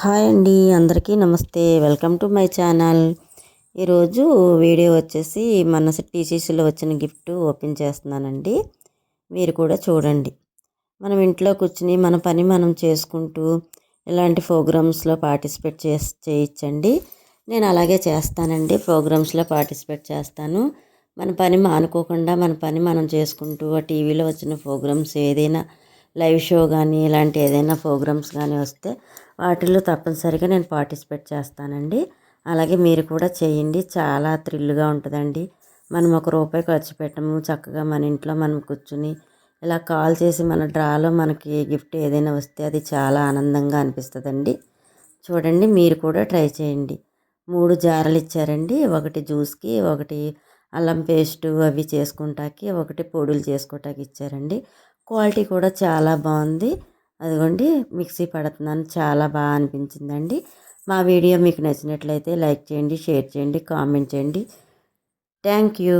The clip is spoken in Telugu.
హాయ్ అండి, అందరికీ నమస్తే. Welcome to my channel. ఈరోజు వీడియో వచ్చేసి మన టీసీసీలో వచ్చిన గిఫ్ట్ ఓపెన్ చేస్తున్నానండి. మీరు కూడా చూడండి. మనం ఇంట్లో కూర్చుని మన పని మనం చేసుకుంటూ ఇలాంటి ప్రోగ్రామ్స్లో పార్టిసిపేట్ చేయొచ్చండి. నేను అలాగే చేస్తానండి. ప్రోగ్రామ్స్లో పార్టిసిపేట్ చేస్తాను. మన పని మానుకోకుండా మన పని మనం చేసుకుంటూ ఆ టీవీలో వచ్చిన ప్రోగ్రామ్స్ ఏదైనా లైవ్ షో కానీ ఇలాంటి ఏదైనా ప్రోగ్రామ్స్ కానీ వస్తే వాటిల్లో తప్పనిసరిగా నేను పార్టిసిపేట్ చేస్తానండి. అలాగే మీరు కూడా చేయండి. చాలా థ్రిల్గా ఉంటుందండి. మనం ₹1 ఖర్చు పెట్టము, చక్కగా మన ఇంట్లో మనం కూర్చుని ఇలా కాల్ చేసి మన డ్రాలో మనకి గిఫ్ట్ ఏదైనా వస్తే అది చాలా ఆనందంగా అనిపిస్తుందండి. చూడండి, మీరు కూడా ట్రై చేయండి. 3 జారలు ఇచ్చారండి. ఒకటి జ్యూస్కి, ఒకటి అల్లం పేస్టు అవి చేసుకుంటాకి, ఒకటి పొడులు చేసుకోవటానికి ఇచ్చారండి. క్వాలిటీ కూడా చాలా బాగుంది. అదిగోండి, మిక్సీ పడుతున్నాను. చాలా బాగా అనిపించిందండి. మా వీడియో మీకు నచ్చినట్లయితే లైక్ చేయండి, షేర్ చేయండి, కామెంట్ చేయండి. Thank you.